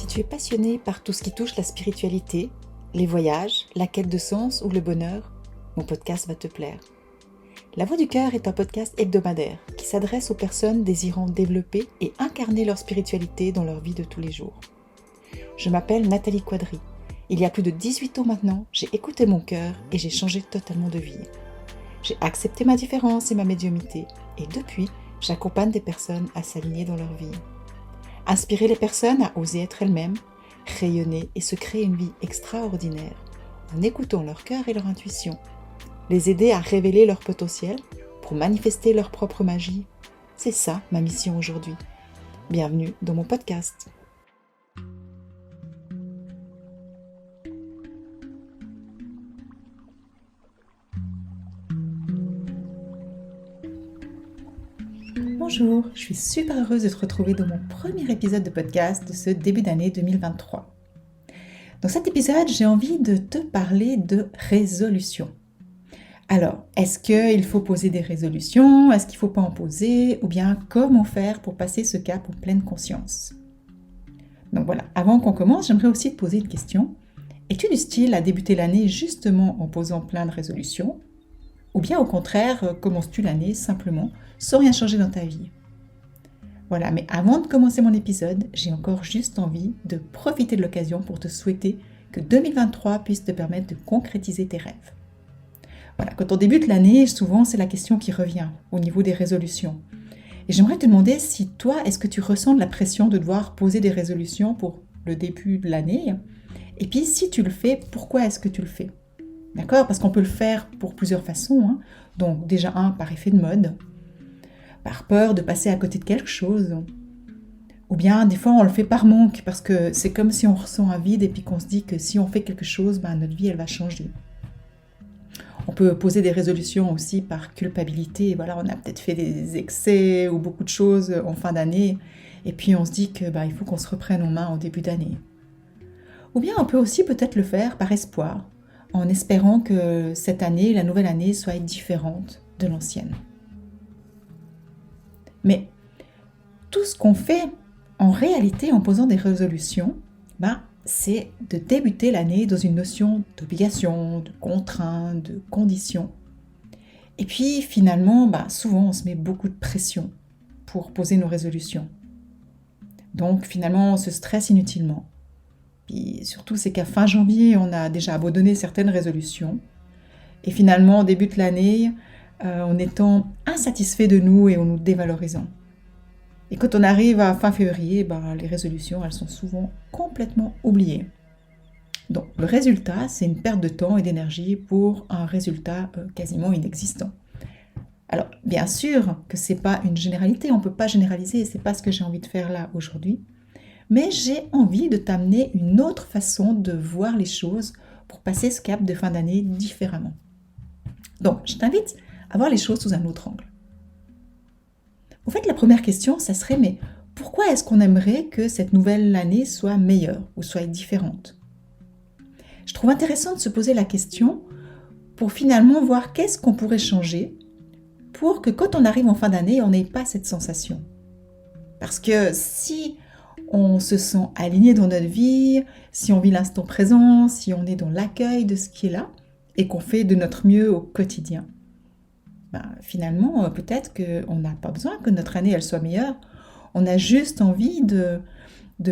tu es passionné par tout ce qui touche la spiritualité, les voyages, la quête de sens ou le bonheur, mon podcast va te plaire. La Voix du Cœur est un podcast hebdomadaire qui s'adresse aux personnes désirant développer et incarner leur spiritualité dans leur vie de tous les jours. Je m'appelle Nathalie Quadri. Il y a plus de 18 ans maintenant, j'ai écouté mon cœur et j'ai changé totalement de vie. J'ai accepté ma différence et ma médiumnité et depuis, j'accompagne des personnes à s'aligner dans leur vie. Inspirer les personnes à oser être elles-mêmes, rayonner et se créer une vie extraordinaire en écoutant leur cœur et leur intuition. Les aider à révéler leur potentiel pour manifester leur propre magie. C'est ça ma mission aujourd'hui. Bienvenue dans mon podcast. Bonjour, je suis super heureuse de te retrouver dans mon premier épisode de podcast de ce début d'année 2023. Dans cet épisode, j'ai envie de te parler de résolution. Alors, est-ce qu'il faut poser des résolutions? Est-ce qu'il ne faut pas en poser? Ou bien comment faire pour passer ce cap en pleine conscience? Donc voilà, avant qu'on commence, j'aimerais aussi te poser une question. Es-tu du style à débuter l'année justement en posant plein de résolutions? Ou bien au contraire, commences-tu l'année simplement sans rien changer dans ta vie? Voilà, mais avant de commencer mon épisode, j'ai encore juste envie de profiter de l'occasion pour te souhaiter que 2023 puisse te permettre de concrétiser tes rêves. Voilà, quand on débute l'année, souvent c'est la question qui revient au niveau des résolutions. Et j'aimerais te demander si toi, est-ce que tu ressens de la pression de devoir poser des résolutions pour le début de l'année? Et puis si tu le fais, pourquoi est-ce que tu le fais? D'accord? Parce qu'on peut le faire pour plusieurs façons. Donc déjà par effet de mode, par peur de passer à côté de quelque chose. Ou bien des fois on le fait par manque, parce que c'est comme si on ressent un vide et puis qu'on se dit que si on fait quelque chose, notre vie elle va changer. On peut poser des résolutions aussi par culpabilité. Voilà, on a peut-être fait des excès ou beaucoup de choses en fin d'année. Et puis on se dit que il faut qu'on se reprenne en main en début d'année. Ou bien on peut aussi peut-être le faire par espoir, en espérant que cette année, la nouvelle année, soit différente de l'ancienne. Mais tout ce qu'on fait en réalité en posant des résolutions, c'est de débuter l'année dans une notion d'obligation, de contrainte, de condition. Et puis finalement, souvent on se met beaucoup de pression pour poser nos résolutions. Donc finalement on se stresse inutilement. Puis surtout c'est qu'à fin janvier on a déjà abandonné certaines résolutions. Et finalement on débute l'année en étant insatisfait de nous et en nous dévalorisant. Et quand on arrive à fin février, les résolutions, elles sont souvent complètement oubliées. Donc, le résultat, c'est une perte de temps et d'énergie pour un résultat quasiment inexistant. Alors, bien sûr que ce n'est pas une généralité, on ne peut pas généraliser, ce n'est pas ce que j'ai envie de faire là aujourd'hui. Mais j'ai envie de t'amener une autre façon de voir les choses pour passer ce cap de fin d'année différemment. Donc, je t'invite à voir les choses sous un autre angle. En fait, la première question, ça serait, mais pourquoi est-ce qu'on aimerait que cette nouvelle année soit meilleure ou soit différente? Je trouve intéressant de se poser la question pour finalement voir qu'est-ce qu'on pourrait changer pour que quand on arrive en fin d'année, on n'ait pas cette sensation. Parce que si on se sent aligné dans notre vie, si on vit l'instant présent, si on est dans l'accueil de ce qui est là et qu'on fait de notre mieux au quotidien, finalement, peut-être qu'on n'a pas besoin que notre année elle soit meilleure. On a juste envie de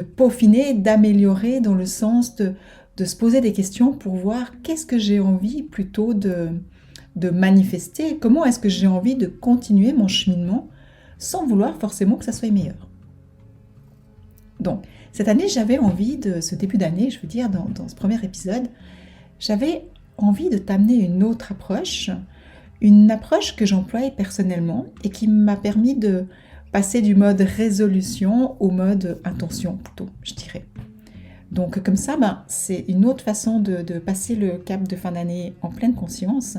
peaufiner, d'améliorer dans le sens de se poser des questions pour voir qu'est-ce que j'ai envie plutôt de manifester, comment est-ce que j'ai envie de continuer mon cheminement sans vouloir forcément que ça soit meilleur. Donc, cette année, j'avais envie ce début d'année, je veux dire, dans ce premier épisode, j'avais envie de t'amener une autre approche, une approche que j'emploie personnellement et qui m'a permis de passer du mode résolution au mode intention plutôt, je dirais. Donc comme ça, c'est une autre façon de passer le cap de fin d'année en pleine conscience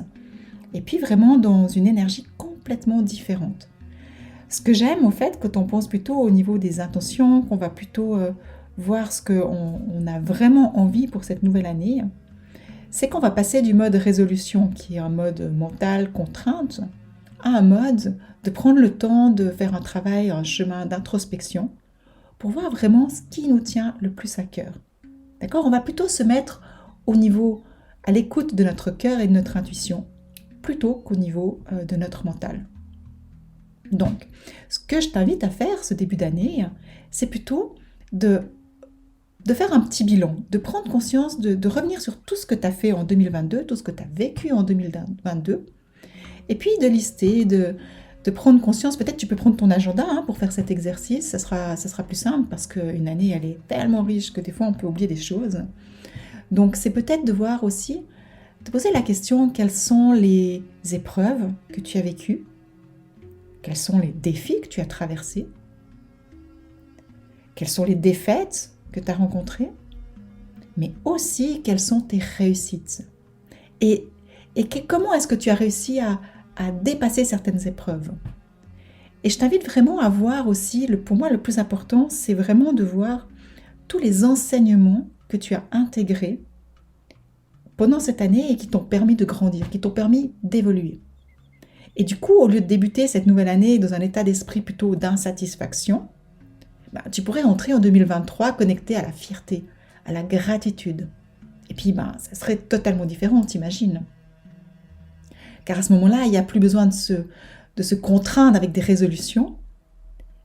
et puis vraiment dans une énergie complètement différente. Ce que j'aime en fait, quand on pense plutôt au niveau des intentions, qu'on va plutôt voir ce qu'on a vraiment envie pour cette nouvelle année, c'est qu'on va passer du mode résolution, qui est un mode mental, contrainte, à un mode de prendre le temps de faire un travail, un chemin d'introspection, pour voir vraiment ce qui nous tient le plus à cœur. D'accord? On va plutôt se mettre au niveau, à l'écoute de notre cœur et de notre intuition, plutôt qu'au niveau de notre mental. Donc, ce que je t'invite à faire ce début d'année, c'est plutôt de faire un petit bilan, de prendre conscience, de revenir sur tout ce que tu as fait en 2022, tout ce que tu as vécu en 2022, et puis de lister, de prendre conscience. Peut-être tu peux prendre ton agenda pour faire cet exercice, ça sera plus simple, parce qu'une année, elle est tellement riche que des fois, on peut oublier des choses. Donc, c'est peut-être de voir aussi, de poser la question, quelles sont les épreuves que tu as vécues, quels sont les défis que tu as traversés, quelles sont les défaites que tu as rencontrées, mais aussi quelles sont tes réussites. Et comment est-ce que tu as réussi à dépasser certaines épreuves. Et je t'invite vraiment à voir aussi, pour moi le plus important, c'est vraiment de voir tous les enseignements que tu as intégrés pendant cette année et qui t'ont permis de grandir, qui t'ont permis d'évoluer. Et du coup, au lieu de débuter cette nouvelle année dans un état d'esprit plutôt d'insatisfaction, tu pourrais entrer en 2023 connecté à la fierté, à la gratitude. Et puis, ça serait totalement différent, t'imagines. Car à ce moment-là, il n'y a plus besoin de se contraindre avec des résolutions,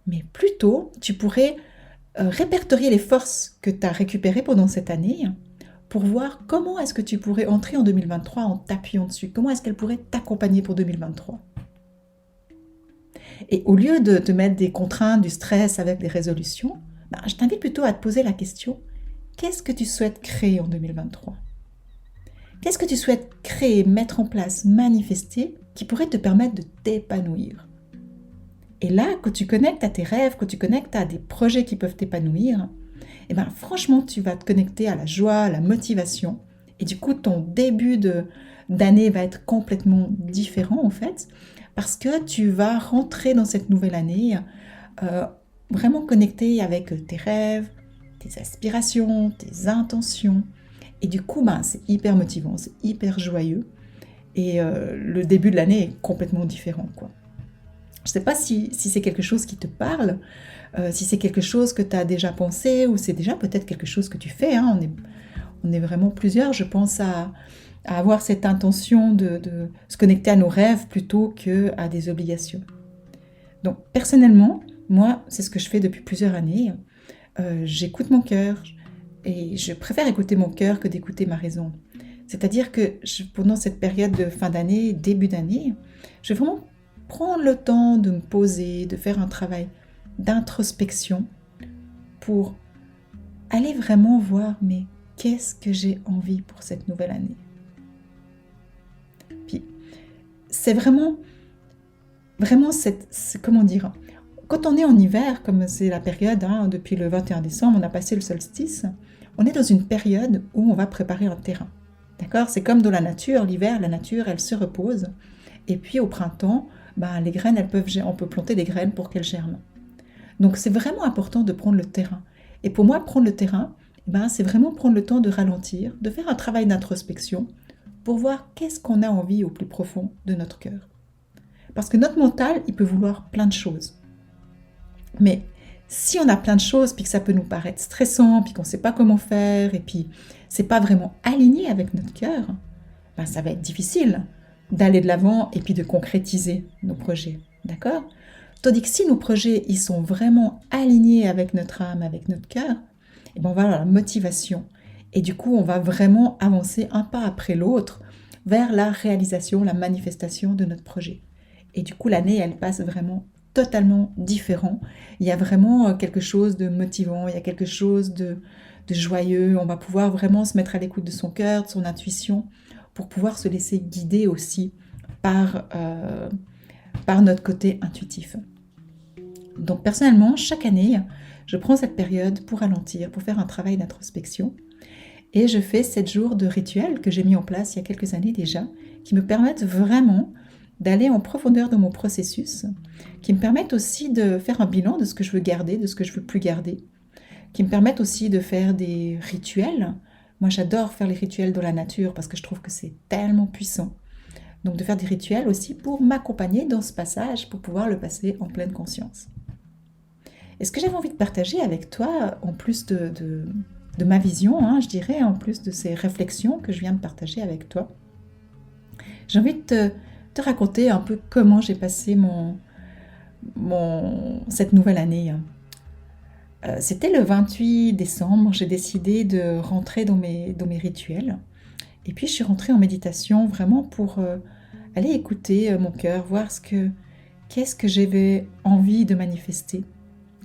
mais plutôt, tu pourrais répertorier les forces que tu as récupérées pendant cette année pour voir comment est-ce que tu pourrais entrer en 2023 en t'appuyant dessus, comment est-ce qu'elle pourrait t'accompagner pour 2023. Et au lieu de te mettre des contraintes, du stress avec des résolutions, je t'invite plutôt à te poser la question, qu'est-ce que tu souhaites créer en 2023 ? Qu'est-ce que tu souhaites créer, mettre en place, manifester, qui pourrait te permettre de t'épanouir ? Et là, quand tu connectes à tes rêves, quand tu connectes à des projets qui peuvent t'épanouir, franchement, tu vas te connecter à la joie, à la motivation. Et du coup, ton début d'année va être complètement différent, en fait, parce que tu vas rentrer dans cette nouvelle année vraiment connecté avec tes rêves, tes aspirations, tes intentions. Et du coup, c'est hyper motivant, c'est hyper joyeux. Et le début de l'année est complètement différent, quoi. Je ne sais pas si c'est quelque chose qui te parle, si c'est quelque chose que tu as déjà pensé, ou c'est déjà peut-être quelque chose que tu fais. On est vraiment plusieurs, je pense, à avoir cette intention de se connecter à nos rêves plutôt qu'à des obligations. Donc, personnellement, moi, c'est ce que je fais depuis plusieurs années. J'écoute mon cœur, et je préfère écouter mon cœur que d'écouter ma raison. C'est-à-dire que pendant cette période de fin d'année, début d'année, je vais vraiment prendre le temps de me poser, de faire un travail d'introspection pour aller vraiment voir, mais qu'est-ce que j'ai envie pour cette nouvelle année ? Puis, c'est vraiment comment dire, quand on est en hiver, comme c'est la période, depuis le 21 décembre, on a passé le solstice, on est dans une période où on va préparer un terrain. D'accord ? C'est comme dans la nature, l'hiver, la nature, elle se repose. Et puis au printemps, les graines, on peut planter des graines pour qu'elles germent. Donc c'est vraiment important de prendre le terrain. Et pour moi, prendre le terrain, c'est vraiment prendre le temps de ralentir, de faire un travail d'introspection pour voir qu'est-ce qu'on a envie au plus profond de notre cœur. Parce que notre mental, il peut vouloir plein de choses. Mais si on a plein de choses, puis que ça peut nous paraître stressant, puis qu'on ne sait pas comment faire, et puis c'est pas vraiment aligné avec notre cœur, ça va être difficile d'aller de l'avant et puis de concrétiser nos projets. D'accord ? Tandis que si nos projets, ils sont vraiment alignés avec notre âme, avec notre cœur, on va avoir la motivation. Et du coup, on va vraiment avancer un pas après l'autre vers la réalisation, la manifestation de notre projet. Et du coup, l'année, elle passe vraiment totalement différent. Il y a vraiment quelque chose de motivant, il y a quelque chose de joyeux. On va pouvoir vraiment se mettre à l'écoute de son cœur, de son intuition, pour pouvoir se laisser guider aussi par notre côté intuitif. Donc personnellement, chaque année, je prends cette période pour ralentir, pour faire un travail d'introspection. Et je fais 7 jours de rituels que j'ai mis en place il y a quelques années déjà, qui me permettent vraiment d'aller en profondeur dans mon processus, qui me permettent aussi de faire un bilan de ce que je veux garder, de ce que je veux plus garder, qui me permettent aussi de faire des rituels. Moi, j'adore faire les rituels dans la nature parce que je trouve que c'est tellement puissant. Donc, de faire des rituels aussi pour m'accompagner dans ce passage, pour pouvoir le passer en pleine conscience. Et ce que j'avais envie de partager avec toi, en plus de ma vision, je dirais, en plus de ces réflexions que je viens de partager avec toi, j'ai envie de te raconter un peu comment j'ai passé cette nouvelle année. C'était le 28 décembre, j'ai décidé de rentrer dans mes rituels. Et puis je suis rentrée en méditation vraiment pour aller écouter mon cœur, voir qu'est-ce que j'avais envie de manifester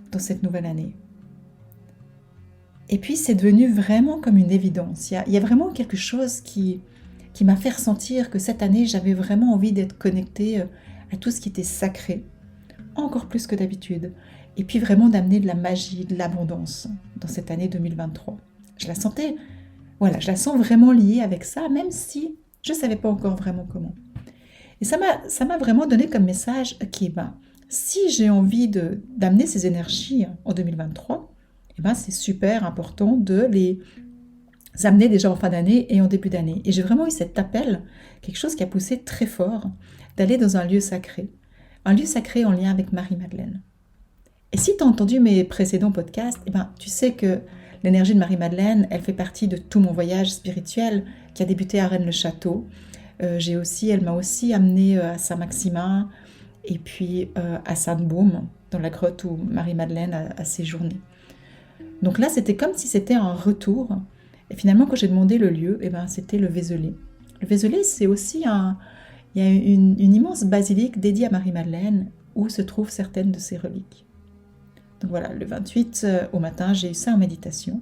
dans cette nouvelle année. Et puis c'est devenu vraiment comme une évidence. Il y a vraiment quelque chose qui m'a fait ressentir que cette année, j'avais vraiment envie d'être connectée à tout ce qui était sacré, encore plus que d'habitude. Et puis vraiment d'amener de la magie, de l'abondance dans cette année 2023. Je la sentais, voilà, je la sens vraiment liée avec ça, même si je ne savais pas encore vraiment comment. Et ça m'a vraiment donné comme message, ok, si j'ai envie d'amener ces énergies en 2023, c'est super important de les amener déjà en fin d'année et en début d'année. Et j'ai vraiment eu cet appel, quelque chose qui a poussé très fort, d'aller dans un lieu sacré en lien avec Marie-Madeleine. Et si tu as entendu mes précédents podcasts, tu sais que l'énergie de Marie-Madeleine, elle fait partie de tout mon voyage spirituel qui a débuté à Rennes-le-Château. Elle m'a aussi amenée à Saint-Maximin et puis à Sainte-Baume, dans la grotte où Marie-Madeleine a séjourné. Donc là, c'était comme si c'était un retour. Et finalement, quand j'ai demandé le lieu, c'était le Vézelay. Le Vézelay, c'est aussi il y a une immense basilique dédiée à Marie-Madeleine où se trouvent certaines de ses reliques. Donc voilà, le 28 au matin, j'ai eu ça en méditation.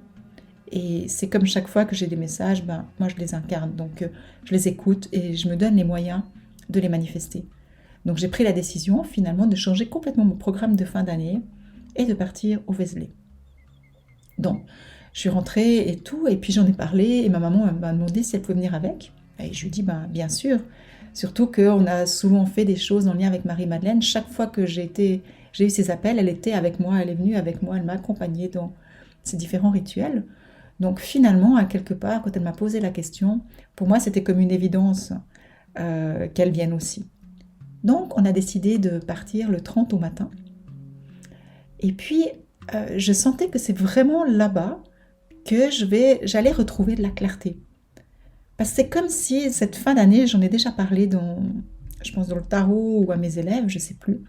Et c'est comme chaque fois que j'ai des messages, moi je les incarne. Donc je les écoute et je me donne les moyens de les manifester. Donc j'ai pris la décision finalement de changer complètement mon programme de fin d'année et de partir au Vézelay. Donc je suis rentrée et tout, et puis j'en ai parlé et ma maman m'a demandé si elle pouvait venir avec. Et je lui ai dit bien sûr. Surtout qu'on a souvent fait des choses en lien avec Marie-Madeleine. Chaque fois que j'ai eu ces appels, elle était avec moi, elle est venue avec moi, elle m'a accompagnée dans ces différents rituels. Donc finalement, à quelque part, quand elle m'a posé la question, pour moi c'était comme une évidence qu'elle vienne aussi. Donc on a décidé de partir le 30 au matin. Et puis je sentais que c'est vraiment là-bas que j'allais retrouver de la clarté. Parce que c'est comme si cette fin d'année, j'en ai déjà parlé je pense dans le tarot ou à mes élèves, je ne sais plus.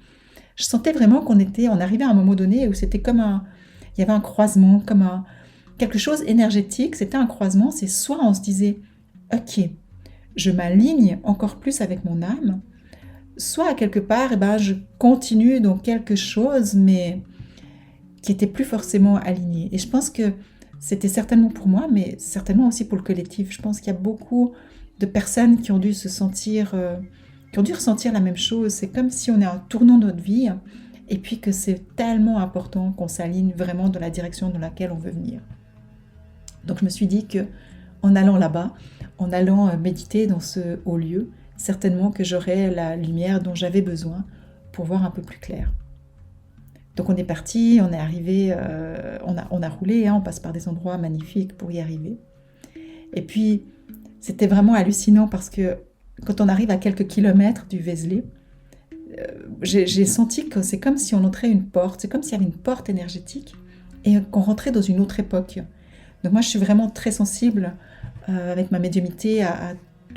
Je sentais vraiment on arrivait à un moment donné où c'était il y avait un croisement, quelque chose énergétique, c'était un croisement, c'est soit on se disait, ok, je m'aligne encore plus avec mon âme, soit à quelque part, je continue dans quelque chose, mais qui n'était plus forcément aligné. Et je pense que c'était certainement pour moi, mais certainement aussi pour le collectif. Je pense qu'il y a beaucoup de personnes qui ont dû ressentir la même chose. C'est comme si on est à un tournant de notre vie et puis que c'est tellement important qu'on s'aligne vraiment dans la direction dans laquelle on veut venir. Donc je me suis dit que en allant là-bas, en allant méditer dans ce haut lieu, certainement que j'aurais la lumière dont j'avais besoin pour voir un peu plus clair. Donc on est parti, on est arrivé, on a roulé, on passe par des endroits magnifiques pour y arriver. Et puis c'était vraiment hallucinant parce que quand on arrive à quelques kilomètres du Vézelay, j'ai senti que c'est comme si on entrait une porte, c'est comme s'il y avait une porte énergétique et qu'on rentrait dans une autre époque. Donc moi je suis vraiment très sensible avec ma médiumnité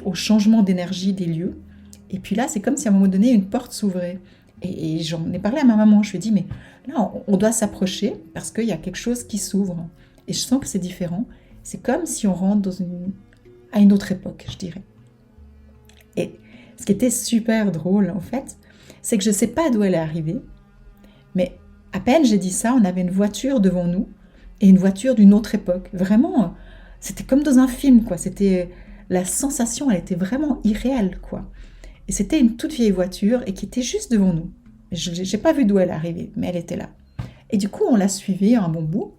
au changement d'énergie des lieux. Et puis là c'est comme si à un moment donné une porte s'ouvrait. Et j'en ai parlé à ma maman, je lui ai dit mais là on doit s'approcher parce qu'il y a quelque chose qui s'ouvre. Et je sens que c'est différent. C'est comme si on rentre à une autre époque, je dirais. Et ce qui était super drôle en fait, c'est que je ne sais pas d'où elle est arrivée, mais à peine j'ai dit ça, on avait une voiture devant nous et une voiture d'une autre époque. Vraiment, c'était comme dans un film, quoi. La sensation, elle était vraiment irréelle, quoi. Et c'était une toute vieille voiture et qui était juste devant nous. Je n'ai pas vu d'où elle est arrivée, mais elle était là. Et du coup, on l'a suivie un bon bout.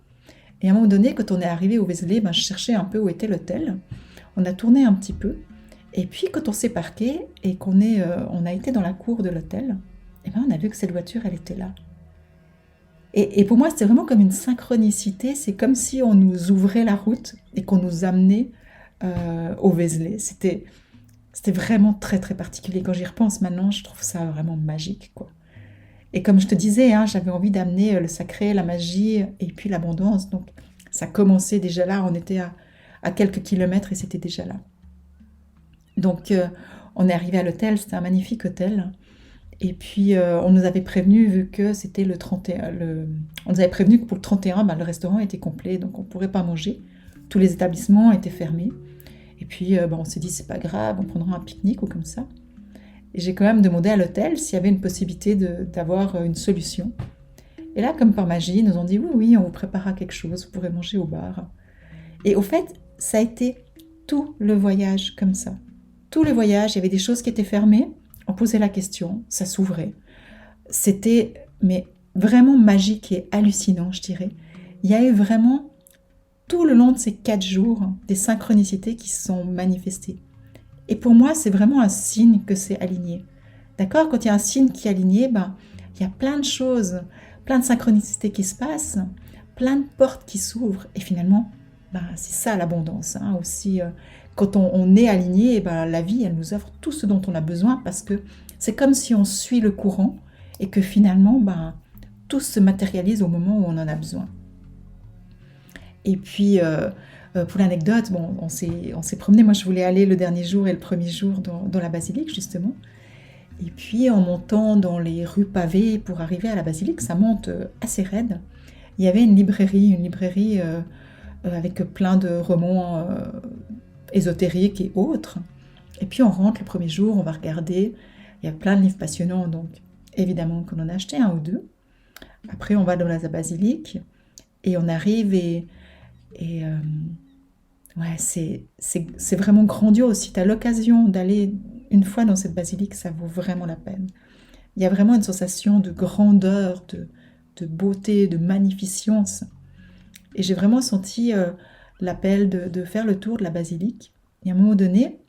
Et à un moment donné, quand on est arrivé au Vézelay, je cherchais un peu où était l'hôtel. On a tourné un petit peu. Et puis, quand on s'est parqué et on a été dans la cour de l'hôtel, on a vu que cette voiture, elle était là. Et pour moi, c'était vraiment comme une synchronicité. C'est comme si on nous ouvrait la route et qu'on nous amenait au Vézelay. C'était vraiment très, très particulier. Quand j'y repense maintenant, je trouve ça vraiment magique, quoi. Et comme je te disais, hein, j'avais envie d'amener le sacré, la magie et puis l'abondance. Donc ça commençait déjà là, on était à quelques kilomètres et c'était déjà là. Donc on est arrivé à l'hôtel, c'était un magnifique hôtel. Et puis on nous avait prévenu, vu que c'était le 31, on nous avait prévenu que pour le 31, le restaurant était complet, donc on ne pourrait pas manger. Tous les établissements étaient fermés. Et puis on s'est dit, c'est pas grave, on prendra un pique-nique ou comme ça. Et j'ai quand même demandé à l'hôtel s'il y avait une possibilité d'avoir une solution. Et là, comme par magie, ils nous ont dit, oui, oui, on vous préparera quelque chose, vous pourrez manger au bar. Et au fait, ça a été tout le voyage comme ça. Tout le voyage, il y avait des choses qui étaient fermées, on posait la question, ça s'ouvrait. C'était mais vraiment magique et hallucinant, je dirais. Il y a eu vraiment, tout le long de ces 4 jours, des synchronicités qui se sont manifestées. Et pour moi, c'est vraiment un signe que c'est aligné. D'accord? Quand il y a un signe qui est aligné, il y a plein de choses, plein de synchronicités qui se passent, plein de portes qui s'ouvrent. Et finalement, c'est ça l'abondance. Hein, aussi, quand on est aligné, la vie, elle nous offre tout ce dont on a besoin parce que c'est comme si on suit le courant et que finalement, tout se matérialise au moment où on en a besoin. Et puis, pour l'anecdote, on s'est promené. Moi, je voulais aller le dernier jour et le premier jour dans la basilique, justement. Et puis, en montant dans les rues pavées pour arriver à la basilique, ça monte assez raide. Il y avait une librairie avec plein de romans ésotériques et autres. Et puis, on rentre le premier jour, on va regarder. Il y a plein de livres passionnants, donc évidemment qu'on en a acheté un ou deux. Après, on va dans la basilique et on arrive et ouais, c'est vraiment grandiose. Si tu as l'occasion d'aller une fois dans cette basilique, ça vaut vraiment la peine. Il y a vraiment une sensation de grandeur, de beauté, de magnificence. Et j'ai vraiment senti l'appel de faire le tour de la basilique. Et à un moment donné,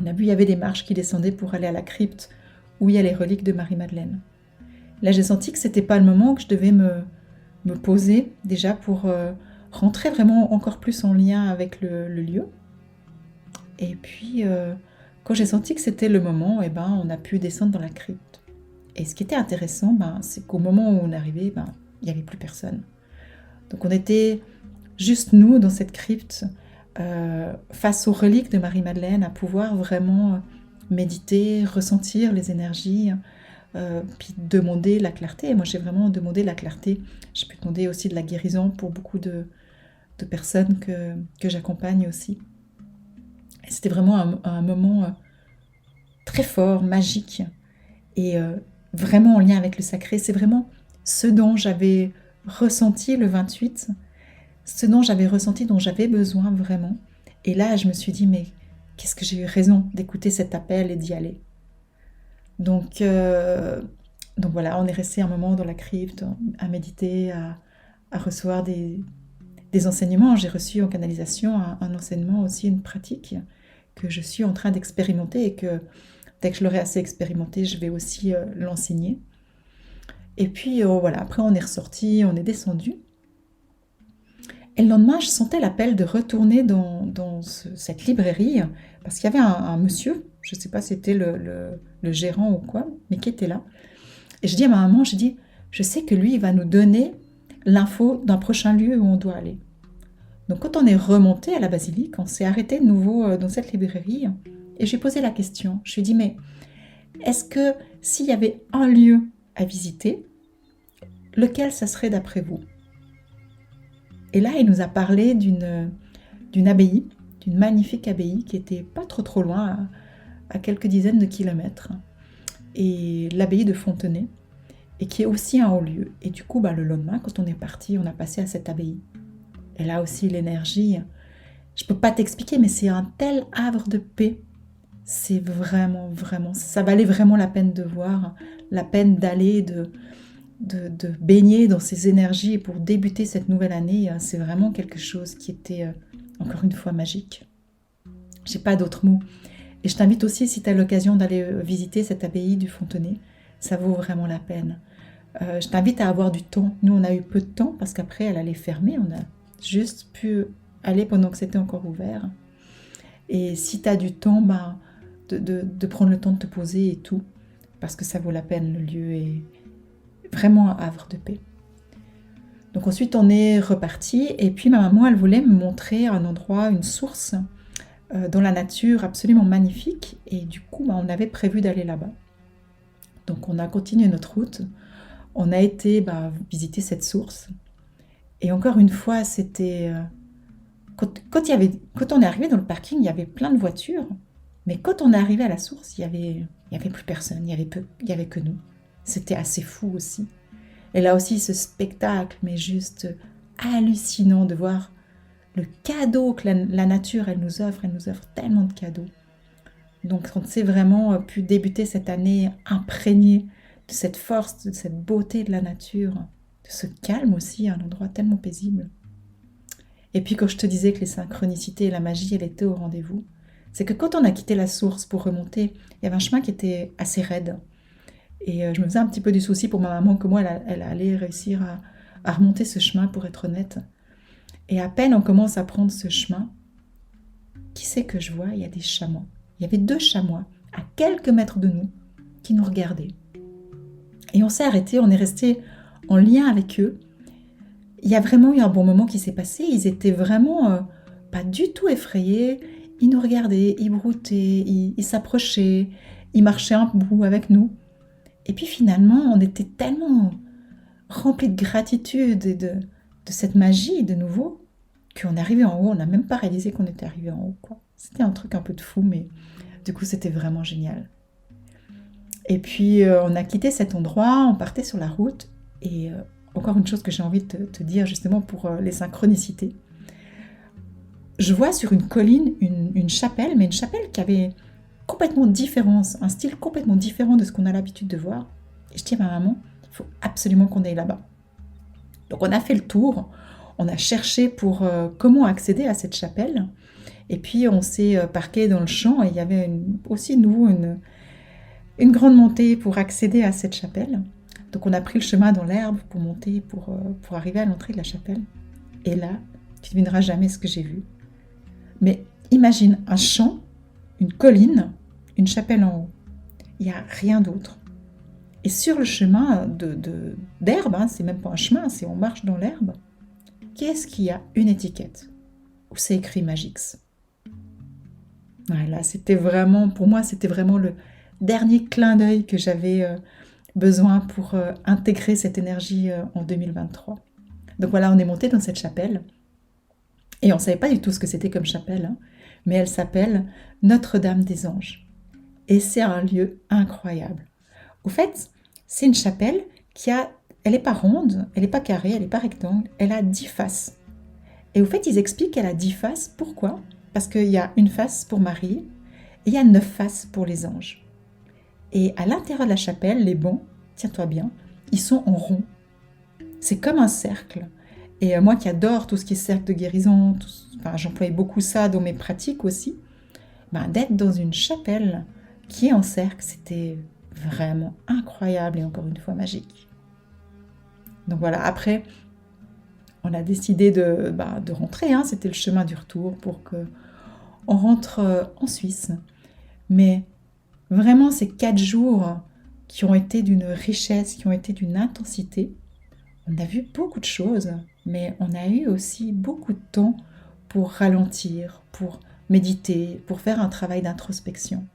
on a vu, il y avait des marches qui descendaient pour aller à la crypte où il y a les reliques de Marie-Madeleine. Là, j'ai senti que c'était pas le moment, que je devais me poser déjà pour rentrer vraiment encore plus en lien avec le lieu. Et puis, quand j'ai senti que c'était le moment, on a pu descendre dans la crypte. Et ce qui était intéressant, c'est qu'au moment où on arrivait, il n'y avait plus personne. Donc on était juste nous dans cette crypte, face aux reliques de Marie-Madeleine, à pouvoir vraiment méditer, ressentir les énergies, puis demander la clarté. Et moi, j'ai vraiment demandé la clarté. J'ai pu demander aussi de la guérison pour beaucoup de personnes que j'accompagne aussi. Et c'était vraiment un moment très fort, magique, et vraiment en lien avec le sacré. C'est vraiment ce dont j'avais ressenti le 28, ce dont j'avais ressenti, dont j'avais besoin vraiment. Et là, je me suis dit, mais qu'est-ce que j'ai eu raison d'écouter cet appel et d'y aller. Donc voilà, on est resté un moment dans la crypte, à méditer, à recevoir des enseignements. J'ai reçu en canalisation un enseignement aussi, une pratique que je suis en train d'expérimenter et que dès que je l'aurai assez expérimenté, je vais aussi l'enseigner. Et puis voilà, après on est ressorti, on est descendu. Et le lendemain, je sentais l'appel de retourner dans cette librairie parce qu'il y avait un monsieur, je ne sais pas si c'était le gérant ou quoi, mais qui était là. Et je dis à ma maman, je sais que lui, il va nous donner l'info d'un prochain lieu où on doit aller. Donc quand on est remonté à la basilique, on s'est arrêté de nouveau dans cette librairie et j'ai posé la question. Je lui ai dit, mais est-ce que s'il y avait un lieu à visiter, lequel ça serait d'après vous? Et là, il nous a parlé d'une abbaye, d'une magnifique abbaye qui était pas trop loin, à quelques dizaines de kilomètres, et l'abbaye de Fontenay, et qui est aussi un haut lieu. Et du coup, le lendemain, quand on est parti, on a passé à cette abbaye. Et là aussi, l'énergie, je peux pas t'expliquer, mais c'est un tel havre de paix. C'est vraiment, ça valait vraiment la peine de voir, la peine d'aller, de baigner dans ces énergies pour débuter cette nouvelle année. C'est vraiment quelque chose qui était, encore une fois, magique. J'ai pas d'autres mots. Et je t'invite aussi, si tu as l'occasion d'aller visiter cette abbaye du Fontenay, ça vaut vraiment la peine. Je t'invite à avoir du temps. Nous, on a eu peu de temps parce qu'après, elle allait fermer. On a juste pu aller pendant que c'était encore ouvert. Et si tu as du temps, de prendre le temps de te poser et tout, parce que ça vaut la peine, le lieu vraiment un havre de paix. Donc ensuite on est reparti et puis ma maman elle voulait me montrer un endroit, une source dans la nature absolument magnifique et du coup on avait prévu d'aller là-bas. Donc on a continué notre route, on a été visiter cette source et encore une fois c'était... Quand on est arrivé dans le parking il y avait plein de voitures, mais quand on est arrivé à la source il y avait plus personne, il y avait que nous. C'était assez fou aussi. Et là aussi ce spectacle mais juste hallucinant de voir le cadeau que la nature elle nous offre tellement de cadeaux. Donc on s'est vraiment pu débuter cette année imprégné de cette force, de cette beauté de la nature, de ce calme aussi, un endroit tellement paisible. Et puis quand je te disais que les synchronicités et la magie, elle était au rendez-vous, c'est que quand on a quitté la source pour remonter, il y avait un chemin qui était assez raide. Et je me faisais un petit peu du souci pour ma maman, comment elle allait réussir à remonter ce chemin, pour être honnête. Et à peine on commence à prendre ce chemin, qui c'est que je vois? Il y a des chamois. Il y avait 2 chamois à quelques mètres de nous qui nous regardaient. Et on s'est arrêté, on est resté en lien avec eux. Il y a vraiment eu un bon moment qui s'est passé. Ils étaient vraiment pas du tout effrayés. Ils nous regardaient, ils broutaient, ils s'approchaient, ils marchaient un bout avec nous. Et puis finalement, on était tellement remplis de gratitude et de cette magie de nouveau, qu'on est arrivé en haut, on n'a même pas réalisé qu'on était arrivé en haut, quoi. C'était un truc un peu de fou, mais du coup c'était vraiment génial. Et puis on a quitté cet endroit, on partait sur la route, et encore une chose que j'ai envie de te dire justement pour les synchronicités. Je vois sur une colline une chapelle, mais une chapelle qui avait complètement différent, un style complètement différent de ce qu'on a l'habitude de voir. Et je dis à ma maman, il faut absolument qu'on aille là-bas. Donc on a fait le tour, on a cherché pour comment accéder à cette chapelle, et puis on s'est parqué dans le champ, et il y avait aussi de nouveau une grande montée pour accéder à cette chapelle. Donc on a pris le chemin dans l'herbe pour monter, pour arriver à l'entrée de la chapelle. Et là, tu ne devineras jamais ce que j'ai vu. Mais imagine un champ, une colline, une chapelle en haut. Il n'y a rien d'autre. Et sur le chemin d'herbe, c'est même pas un chemin, c'est on marche dans l'herbe, qu'est-ce qu'il y a? Une étiquette où c'est écrit Magix. Voilà, c'était vraiment, pour moi, c'était vraiment le dernier clin d'œil que j'avais besoin pour intégrer cette énergie en 2023. Donc voilà, on est monté dans cette chapelle et on ne savait pas du tout ce que c'était comme chapelle, mais elle s'appelle Notre-Dame des Anges. Et c'est un lieu incroyable. Au fait, c'est une chapelle elle n'est pas ronde, elle n'est pas carrée, elle n'est pas rectangle, elle a 10 faces. Et au fait, ils expliquent qu'elle a 10 faces. Pourquoi? Parce qu'il y a une face pour Marie et il y a 9 faces pour les anges. Et à l'intérieur de la chapelle, les bancs, tiens-toi bien, ils sont en rond. C'est comme un cercle. Et moi qui adore tout ce qui est cercle de guérison, j'employais beaucoup ça dans mes pratiques aussi, d'être dans une chapelle qui est en cercle, c'était vraiment incroyable et encore une fois magique. Donc voilà, après, on a décidé de rentrer, c'était le chemin du retour pour qu'on rentre en Suisse. Mais vraiment, ces 4 jours qui ont été d'une richesse, qui ont été d'une intensité, on a vu beaucoup de choses, mais on a eu aussi beaucoup de temps pour ralentir, pour méditer, pour faire un travail d'introspection.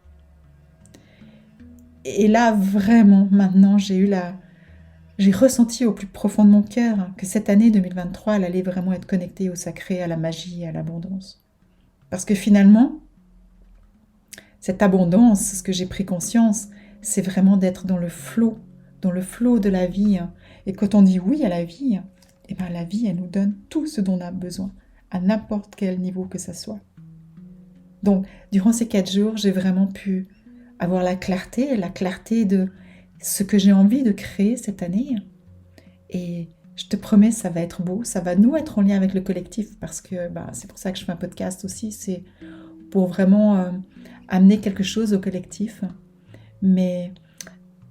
Et là, vraiment, maintenant, j'ai ressenti au plus profond de mon cœur que cette année 2023, elle allait vraiment être connectée au sacré, à la magie et à l'abondance. Parce que finalement, cette abondance, ce que j'ai pris conscience, c'est vraiment d'être dans le flot de la vie. Et quand on dit oui à la vie, la vie, elle nous donne tout ce dont on a besoin, à n'importe quel niveau que ça soit. Donc, durant ces 4 jours, j'ai vraiment pu avoir la clarté de ce que j'ai envie de créer cette année. Et je te promets, ça va être beau, ça va nous être en lien avec le collectif, parce que c'est pour ça que je fais un podcast aussi, c'est pour vraiment amener quelque chose au collectif. Mais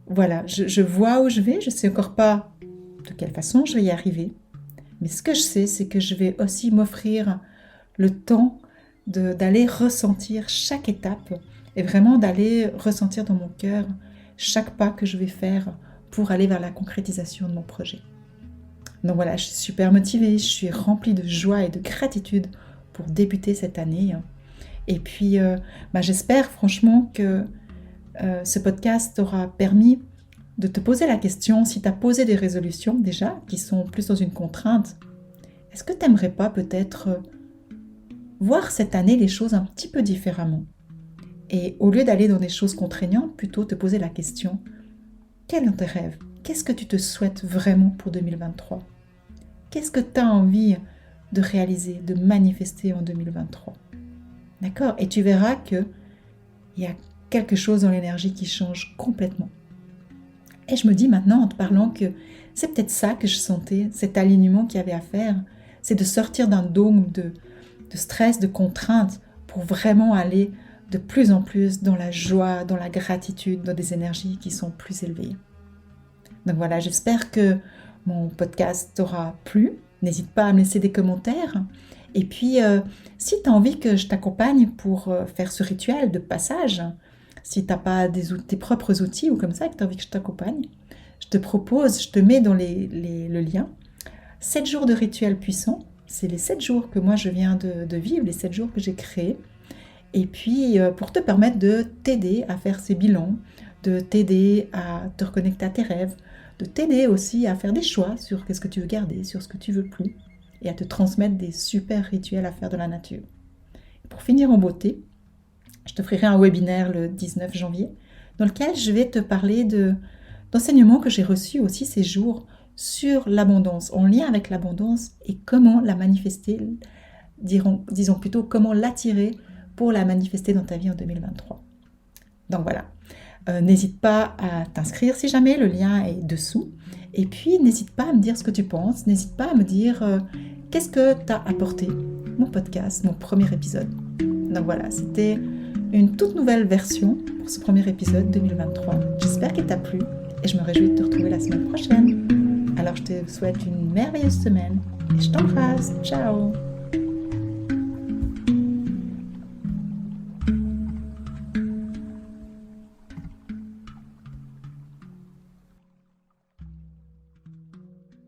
voilà, je vois où je vais, je ne sais encore pas de quelle façon je vais y arriver. Mais ce que je sais, c'est que je vais aussi m'offrir le temps d'aller ressentir chaque étape et vraiment d'aller ressentir dans mon cœur chaque pas que je vais faire pour aller vers la concrétisation de mon projet. Donc voilà, je suis super motivée, je suis remplie de joie et de gratitude pour débuter cette année. Et puis, j'espère franchement que ce podcast t'aura permis de te poser la question, si tu as posé des résolutions déjà, qui sont plus dans une contrainte, est-ce que tu n'aimerais pas peut-être voir cette année les choses un petit peu différemment? Et au lieu d'aller dans des choses contraignantes, plutôt te poser la question, quels sont tes rêves? Qu'est-ce que tu te souhaites vraiment pour 2023? Qu'est-ce que tu as envie de réaliser, de manifester en 2023? D'accord? Et tu verras qu'il y a quelque chose dans l'énergie qui change complètement. Et je me dis maintenant en te parlant que c'est peut-être ça que je sentais, cet alignement qu'il y avait à faire, c'est de sortir d'un dôme de stress, de contraintes pour vraiment aller de plus en plus dans la joie, dans la gratitude, dans des énergies qui sont plus élevées. Donc voilà, j'espère que mon podcast t'aura plu. N'hésite pas à me laisser des commentaires. Et puis, si tu as envie que je t'accompagne pour faire ce rituel de passage, si tu n'as pas tes propres outils ou comme ça, que tu as envie que je t'accompagne, je te propose, je te mets dans le lien, 7 jours de rituel puissant. C'est les 7 jours que moi je viens de vivre, les 7 jours que j'ai créés. Et puis, pour te permettre de t'aider à faire ces bilans, de t'aider à te reconnecter à tes rêves, de t'aider aussi à faire des choix sur qu'est-ce que tu veux garder, sur ce que tu veux plus, et à te transmettre des super rituels à faire de la nature. Et pour finir en beauté, je te ferai un webinaire le 19 janvier, dans lequel je vais te parler d'enseignements que j'ai reçus aussi ces jours sur l'abondance, en lien avec l'abondance et comment la manifester, disons plutôt comment l'attirer pour la manifester dans ta vie en 2023. Donc voilà, n'hésite pas à t'inscrire si jamais, le lien est dessous. Et puis n'hésite pas à me dire ce que tu penses, n'hésite pas à me dire qu'est-ce que t'as apporté, mon podcast, mon premier épisode. Donc voilà, c'était une toute nouvelle version pour ce premier épisode 2023. J'espère qu'il t'a plu et je me réjouis de te retrouver la semaine prochaine. Alors je te souhaite une merveilleuse semaine et je t'embrasse. Ciao!